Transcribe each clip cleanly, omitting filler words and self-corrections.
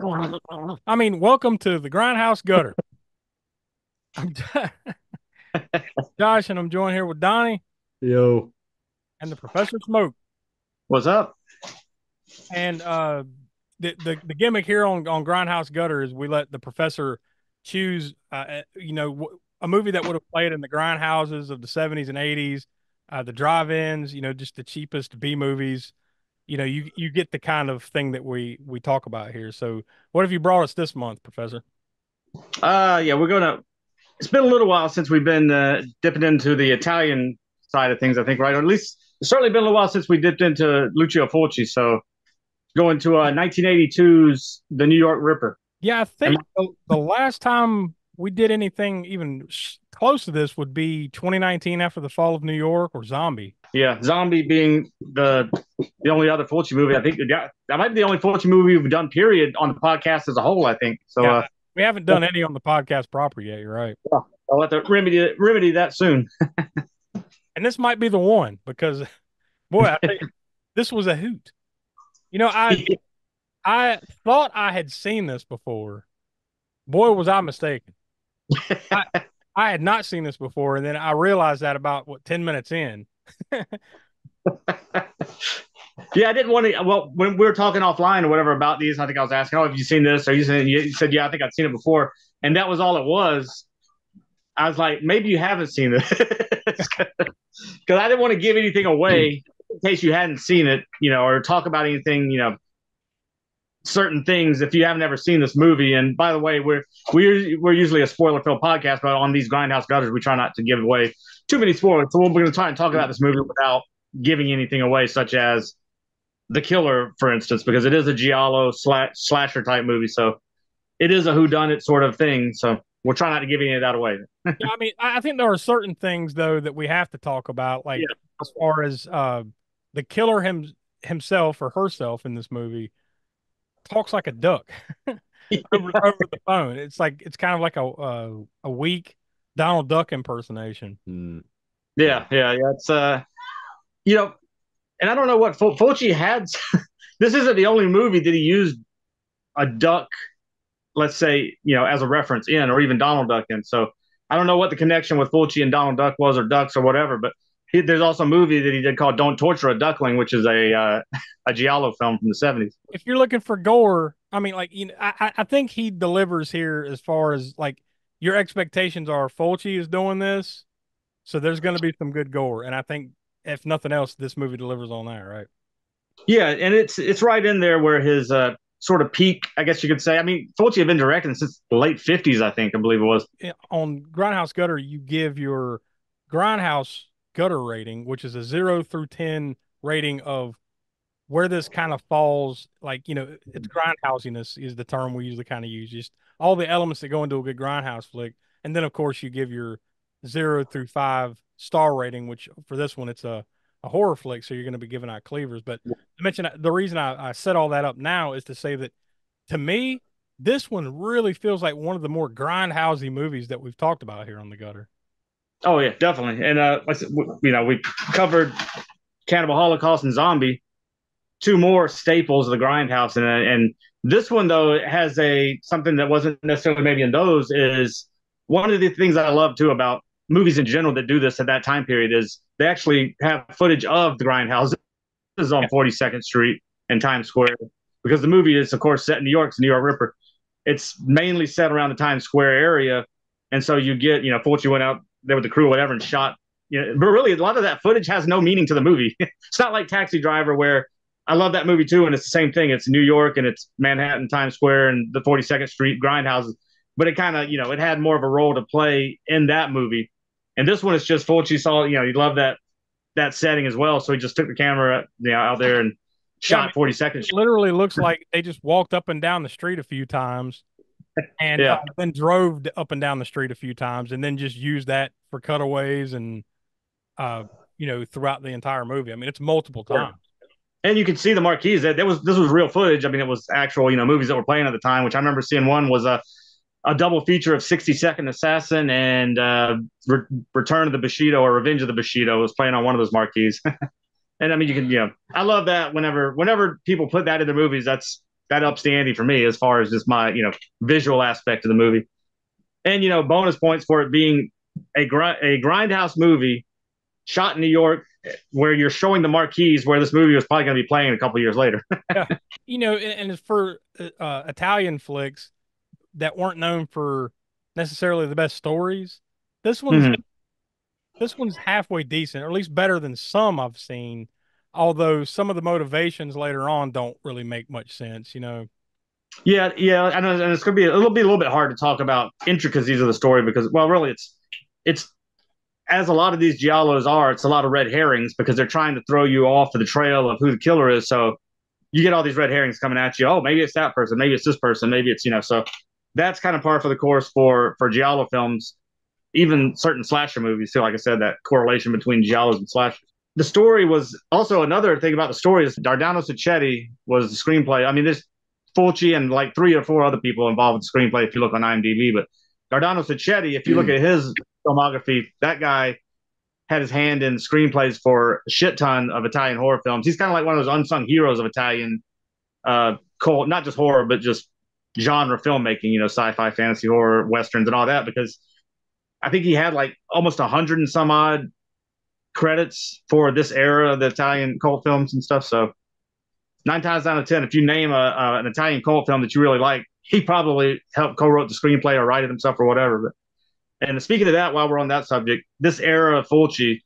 I mean, welcome to the Grindhouse Gutter. I'm Josh, and I'm joined here with Donnie Yo, and the Professor Smoke. what's up? And the gimmick here on Grindhouse Gutter is we let the professor choose, a movie that would have played in the grindhouses of the 70s and 80s, the drive-ins, just the cheapest B movies. You get the kind of thing that we talk about here. So, what have you brought us this month, Professor? Yeah, we're gonna. It's been a little while since we've been dipping into the Italian side of things. I think, right? Or at least it's certainly been a little while since we dipped into Lucio Fulci. So going to 1982's The New York Ripper. Yeah, I And, think the last time we did anything even close to this would be 2019 after the fall of New York or Zombie. yeah, Zombie being the only other Fulci movie. I think that might be the only Fulci movie we've done. Period on the podcast as a whole. I think so. Yeah, we haven't done any on the podcast proper yet. You're right. I'll have to remedy that soon. And this might be the one because, boy, I think this was a hoot. You know, I thought I had seen this before. Boy, was I mistaken. I I had not seen this before, and then I realized that about 10 minutes in. Yeah, I didn't want to. Well, when we were talking offline or whatever about these, I think I was asking, "Oh, have you seen this? Or you seen it?" You said, "Yeah, I think I've seen it before," and that was all it was. I was like, "Maybe you haven't seen it," because I didn't want to give anything away in case you hadn't seen it, or talk about anything, certain things if you haven't ever seen this movie. And by the way, we're usually a spoiler-filled podcast, but on these Grindhouse Gutters, we try not to give away too many spoilers. So we're going to try and talk about this movie without giving anything away, such as the killer, for instance, because it is a giallo slasher type movie. So it is a whodunit sort of thing. So we'll try not to give any of that away. Yeah, I mean, I think there are certain things though that we have to talk about, like Yeah. as far as the killer himself or herself in this movie talks like a duck over the phone. It's like it's kind of like a weak Donald Duck impersonation. Mm, Yeah. yeah. It's you know, and I don't know what Fulci had. This isn't the only movie that he used a duck, let's say, as a reference in, or even Donald Duck in. So I don't know what the connection with Fulci and Donald Duck was, or ducks, or whatever. But there's also a movie that he did called "Don't Torture a Duckling," which is a giallo film from the '70s. If you're looking for gore, I mean, like I think he delivers here as far as like your expectations are. Fulci is doing this, so there's going to be some good gore, and I think if nothing else, this movie delivers on that, right? Yeah, and it's right in there where his sort of peak, I guess you could say. I mean, Fulci had been directing since the late '50s, I believe it was. On Grindhouse Gutter, you give your Grindhouse Gutter rating, which is a 0 through 10 rating of where this kind of falls. Like, it's grindhousiness is the term we usually kind of use, just all the elements that go into a good grindhouse flick. And then, of course, you give your 0 through 5 star rating, which for this one, it's a horror flick. So you're going to be giving out cleavers. But to mention the reason I set all that up now is to say that to me, this one really feels like one of the more grindhousey movies that we've talked about here on the gutter. Oh yeah, definitely. And we covered Cannibal Holocaust and Zombie, two more staples of the Grindhouse, and this one though has a something that wasn't necessarily maybe in those is one of the things that I love too about movies in general that do this at that time period is they actually have footage of the Grindhouse on 42nd Street and Times Square because the movie is of course set in New York. It's New York Ripper. It's mainly set around the Times Square area, and so you get Fulci went out there with the crew or whatever and shot. But really a lot of that footage has no meaning to the movie. It's not like Taxi Driver where I love that movie too, and it's the same thing. It's New York and it's Manhattan, Times Square, and the 42nd Street grindhouses. But it kind of, it had more of a role to play in that movie. And this one is just Fulci saw, he loved that setting as well, so he just took the camera, out there and Yeah, I shot mean, 42nd it Street. literally looks like they just walked up and down the street a few times and Yeah, then drove up and down the street a few times and then just used that for cutaways and uh throughout the entire movie. I mean, it's multiple yeah. times. And you could see the marquees. That this was real footage. I mean, it was actual, movies that were playing at the time. Which I remember seeing one was a double feature of 60-Second Assassin and Return of the Bushido or Revenge of the Bushido was playing on one of those marquees. And I mean, you can, I love that whenever people put that in their movies, that's that ups the ante for me as far as just my visual aspect of the movie. And bonus points for it being a grindhouse movie shot in New York, where you're showing the marquees where this movie was probably going to be playing a couple years later. Yeah. And for Italian flicks that weren't known for necessarily the best stories, this one's Mm-hmm. this one's halfway decent, or at least better than some I've seen. Although some of the motivations later on don't really make much sense. Yeah, yeah, I know, and it's going to be a little bit hard to talk about intricacies of the story because, well, really, it's as a lot of these giallos are, it's a lot of red herrings because they're trying to throw you off of the trail of who the killer is. So you get all these red herrings coming at you. Oh, maybe it's that person, maybe it's this person, maybe it's So that's kind of par for the course for giallo films, even certain slasher movies too. Like I said, that correlation between giallos and slashers. The story was also another thing about the story is Dardano Sacchetti was the screenplay. I mean, there's Fulci and like 3 or 4 other people involved with the screenplay if you look on IMDb. But Dardano Sacchetti, if you look at his filmography, that guy had his hand in screenplays for a shit ton of Italian horror films. He's kind of like one of those unsung heroes of Italian not just horror, but just genre filmmaking, sci-fi, fantasy, horror, westerns, and all that, because I think he had like almost 100 and some odd credits for this era of the Italian cult films and stuff. So 9 times out of 10, if you name an Italian cult film that you really like, he probably helped co-wrote the screenplay or write it himself or whatever. And speaking of that, while we're on that subject, this era of Fulci,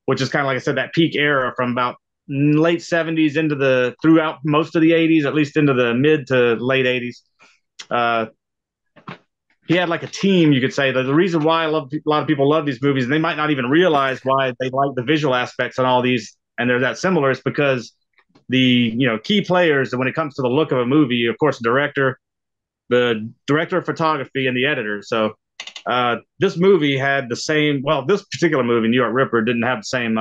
which is kind of like I said, that peak era from about late 70s into throughout most of the 80s, at least into the mid to late 80s. He had like a team, you could say. The reason why a lot of people love these movies, and they might not even realize why they like the visual aspects on all these, and they're that similar, is because the key players, when it comes to the look of a movie, of course, the director of photography, and the editor. So this movie had the same. Well, this particular movie, New York Ripper, didn't have the same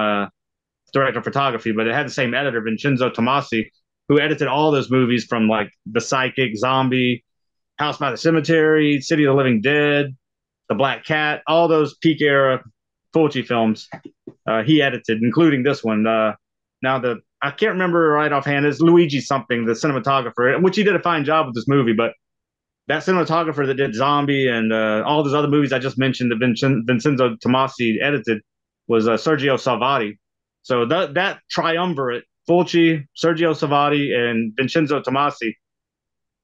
director of photography, but it had the same editor, Vincenzo Tomasi, who edited all those movies from like The Psychic, Zombie, House by the Cemetery, City of the Living Dead, The Black Cat, all those peak era Fulci films. He edited, including this one. I can't remember right offhand. It's Luigi something, the cinematographer, which he did a fine job with this movie. But that cinematographer that did Zombie and all those other movies I just mentioned that Vincenzo Tomasi edited was Sergio Salvati. So that triumvirate, Fulci, Sergio Salvati, and Vincenzo Tomasi,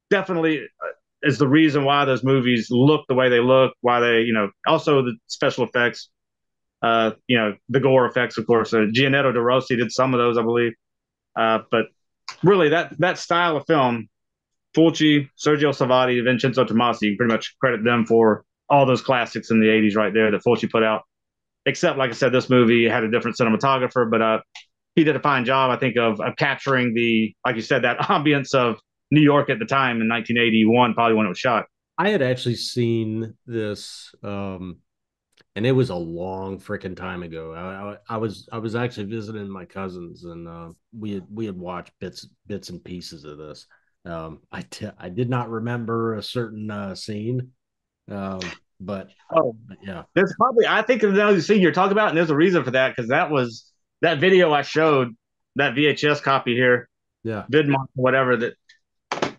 definitely is the reason why those movies look the way they look, why they, also the special effects, the gore effects, of course. Gianetto De Rossi did some of those, I believe. But really, that style of film, Fulci, Sergio Salvati, Vincenzo Tomasi, you pretty much credit them for all those classics in the 80s right there that Fulci put out. Except, like I said, this movie had a different cinematographer, but he did a fine job, I think, of capturing like you said, that ambience of New York at the time in 1981, probably when it was shot. I had actually seen this, and it was a long freaking time ago. I was actually visiting my cousins, and we had watched bits and pieces of this. I did not remember a certain scene, but yeah, there's probably, I think, the scene you're talking about, and there's a reason for that, because that was that video I showed, that VHS copy here, Vidmark, whatever, that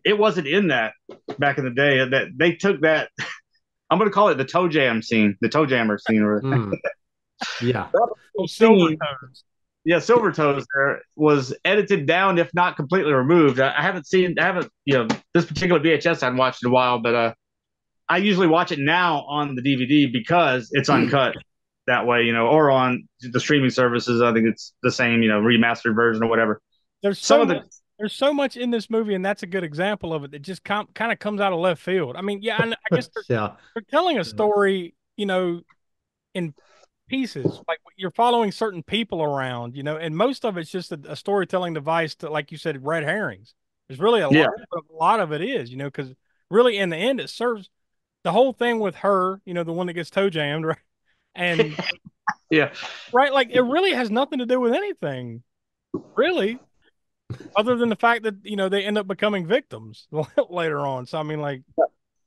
it wasn't in that back in the day. That they took that. I'm going to call it the toe jam scene, the toe jammer scene. Yeah, Silver Toes. Yeah, Silver Toes there was edited down, if not completely removed. I haven't this particular VHS I haven't watched in a while, but I usually watch it now on the DVD because it's uncut that way, or on the streaming services. I think it's the same, remastered version or whatever. There's so much in this movie, and that's a good example of it that just kind of comes out of left field. I mean, I guess they're telling a story, in pieces. Like you're following certain people around, and most of it's just a storytelling device to, like you said, red herrings. There's really a lot of it is, because really in the end it serves the whole thing with her, the one that gets toe jammed, right? And right, like it really has nothing to do with anything, really. Other than the fact that they end up becoming victims later on. So I mean, like,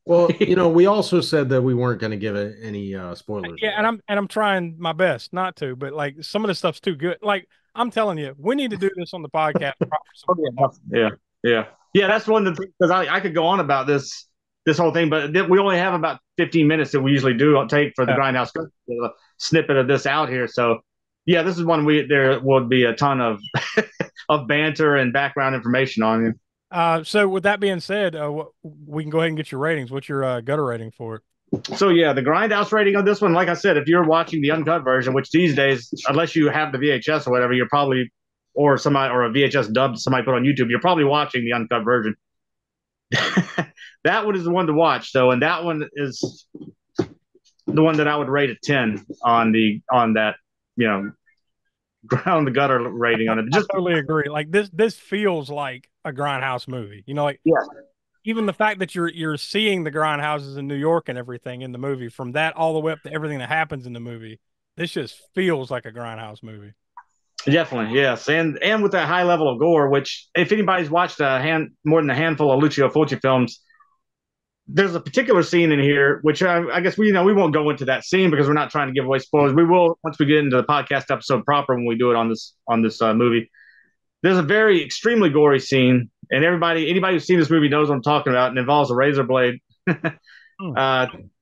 well, we also said that we weren't going to give it any spoilers. Yeah, and I'm trying my best not to, but like some of the stuff's too good. Like I'm telling you, we need to do this on the podcast. Yeah. Yeah, that's one of the things because I could go on about this whole thing, but we only have about 15 minutes that we usually do take for the Grindhouse snippet of this out here. So yeah, this is one there would be a ton of of banter and background information on you. So with that being said, we can go ahead and get your ratings. What's your gutter rating for it? So yeah, the Grindhouse rating on this one, like I said, if you're watching the uncut version, which these days, unless you have the VHS or whatever, you're probably or somebody or a VHS dubbed somebody put on YouTube, you're probably watching the uncut version. That one is the one to watch though, and that one is the one that I would rate a 10 on that, you know, ground the gutter rating on it. Just I totally agree. Like this feels like a Grindhouse movie. You know, like yeah. Even the fact that you're seeing the grindhouses in New York and everything in the movie, from that all the way up to everything that happens in the movie, this just feels like a grindhouse movie. Definitely, yes, and with that high level of gore, which if anybody's watched more than a handful of Lucio Fulci films, there's a particular scene in here which I guess we won't go into that scene because we're not trying to give away spoilers. We will once we get into the podcast episode proper when we do it on this movie. There's a very extremely gory scene, and anybody who's seen this movie knows what I'm talking about, and involves a razor blade.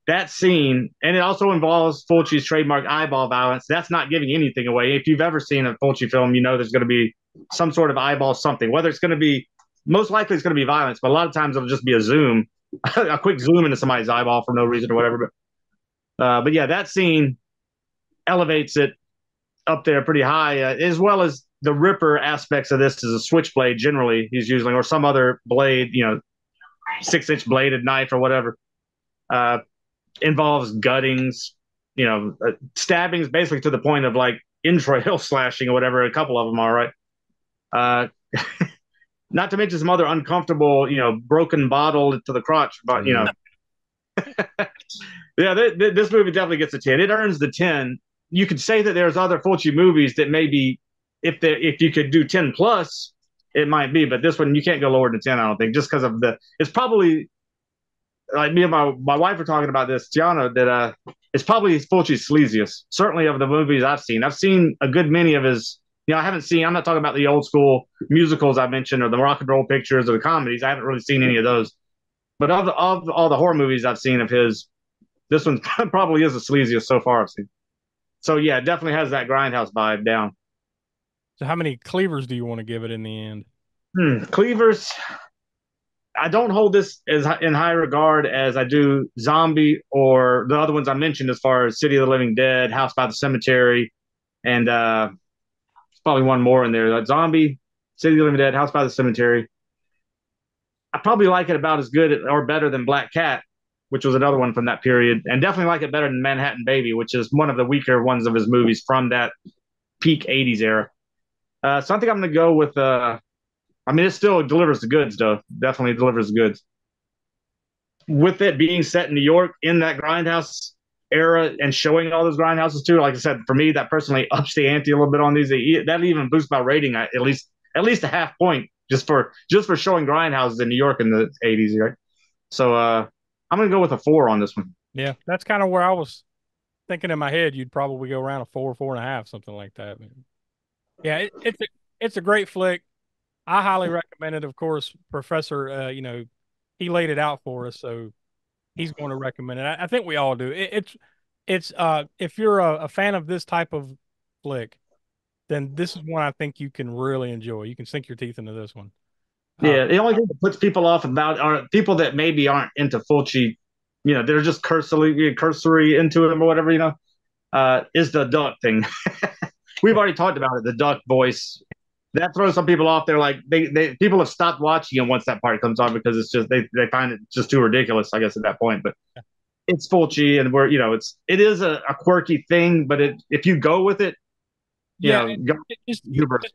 That scene, and it also involves Fulci's trademark eyeball violence. That's not giving anything away. If you've ever seen a Fulci film, you know there's going to be some sort of eyeball something. Whether it's going to be, most likely it's going to be violence, but a lot of times it'll just be a zoom, a quick zoom into somebody's eyeball for no reason or whatever. But yeah, that scene elevates it up there pretty high, as well as the Ripper aspects of this is a switchblade. Generally, he's using or some other blade, 6-inch bladed knife or whatever. Involves guttings, stabbings, basically to the point of like entrail slashing or whatever. A couple of them are right. Not to mention some other uncomfortable, broken bottle to the crotch, but yeah, this movie definitely gets a 10. It earns the 10. You could say that there's other Fulci movies that maybe if you could do 10 plus, it might be, but this one you can't go lower than 10. I don't think, just because of it's probably like me and my wife were talking about this, Tiana, that it's probably Fulci's sleaziest, certainly of the movies I've seen. I've seen a good many of his. I'm not talking about the old school musicals I mentioned or the rock and roll pictures or the comedies. I haven't really seen any of those. But of all the horror movies I've seen of his, this one probably is the sleaziest so far I've seen. So yeah, it definitely has that Grindhouse vibe down. So how many cleavers do you want to give it in the end? Cleavers, I don't hold this as in high regard as I do Zombie or the other ones I mentioned, as far as City of the Living Dead, House by the Cemetery, and there's probably one more in there. Like Zombie, City of the Living Dead, House by the Cemetery. I probably like it about as good or better than Black Cat, which was another one from that period, and definitely like it better than Manhattan Baby, which is one of the weaker ones of his movies from that peak 80s era. So I think I'm going to go with it still delivers the goods, though. Definitely delivers the goods. With it being set in New York in that Grindhouse era and showing all those Grindhouses too, like I said, for me, that personally ups the ante a little bit on these. That even boosts my rating at least a half point just for showing Grindhouses in New York in the 80s, right? So I'm going to go with a 4 on this one. Yeah, that's kind of where I was thinking in my head. You'd probably go around a 4, 4.5, something like that. Yeah, it's a great flick. I highly recommend it. Of course, Professor, he laid it out for us, so he's going to recommend it. I think we all do. It's if you're a fan of this type of flick, then this is one I think you can really enjoy. You can sink your teeth into this one. Yeah, the only thing that puts people off about are people that maybe aren't into Fulci, they're just cursory into him or whatever, is the duck thing. We've already talked about it, the duck voice. That throws some people off. They're like, people have stopped watching him once that part comes on because it's just they find it just too ridiculous, I guess, at that point. But it's Fulci, and it is a quirky thing, but if you go with it, just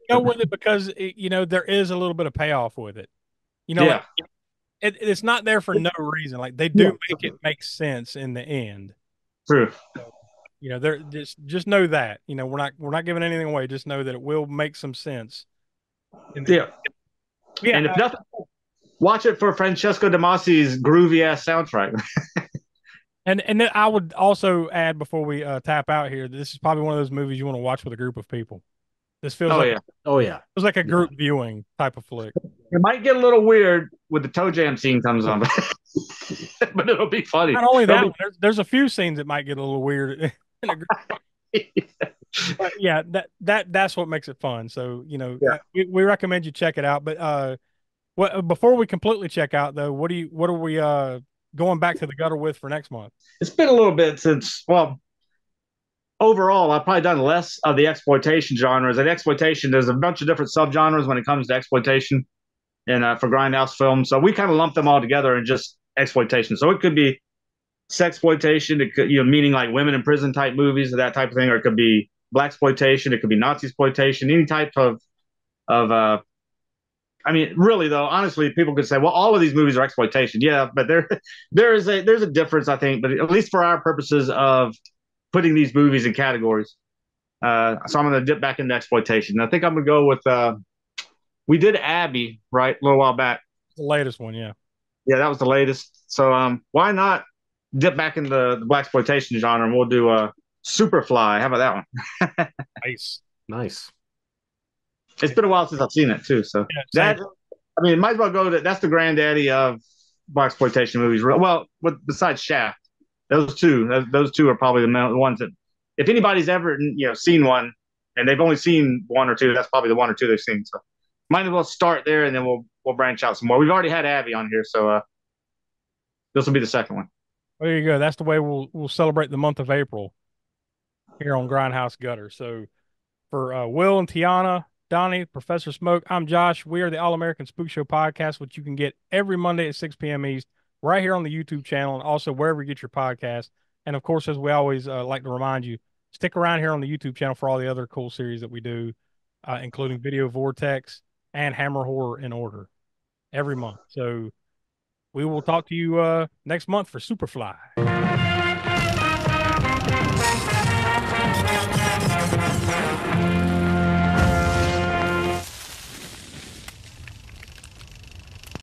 go with it because there is a little bit of payoff with it. It's not there for no reason. Like they do make it make sense in the end. True. They're just know that we're not giving anything away. Just know that it will make some sense. Yeah. And if nothing, watch it for Francesco De Masi's groovy ass soundtrack. And then I would also add before we tap out here, this is probably one of those movies you want to watch with a group of people. This feels feels like a group viewing type of flick. It might get a little weird with the toe jam scene comes on, but it'll be funny. Not only It'll that, be one, there's a few scenes that might get a little weird. But yeah, that's what makes it fun. So yeah. we recommend you check it out. But what before we completely check out though, what are we going back to the gutter with for next month? It's been a little bit since, well, overall, I've probably done less of the exploitation genres. And exploitation, there's a bunch of different subgenres when it comes to exploitation and for grindhouse films. So we kind of lump them all together in just exploitation. So it could be sexploitation, it could, meaning like women in prison type movies or that type of thing, or it could be black exploitation, it could be Nazi exploitation, any type of I mean, really though, honestly, people could say, well, all of these movies are exploitation. Yeah, but there's a difference, I think, but at least for our purposes of putting these movies in categories. So I'm going to dip back into exploitation. I think I'm going to go with we did Abby, right, a little while back. The latest one, yeah. Yeah, that was the latest. So why not dip back into the black exploitation genre and we'll do Superfly. How about that one? Nice. Nice. It's been a while since I've seen it too. So yeah, I mean, it might as well go to that's the granddaddy of black exploitation movies. Well, besides Shaft, those two are probably the ones that if anybody's ever seen one and they've only seen one or two, that's probably the one or two they've seen. So might as well start there and then we'll branch out some more. We've already had Abby on here, so this will be the second one. Well, there you go. That's the way we'll celebrate the month of April here on Grindhouse Gutter. So for Will and Tiana, Donnie, Professor Smoke, I'm Josh. We are the All American Spookshow podcast, which you can get every Monday at 6 p.m. East, right here on the YouTube channel and also wherever you get your podcast. And of course, as we always like to remind you, stick around here on the YouTube channel for all the other cool series that we do, including Video Vortex and Hammer Horror in Order every month. So we will talk to you next month for Superfly.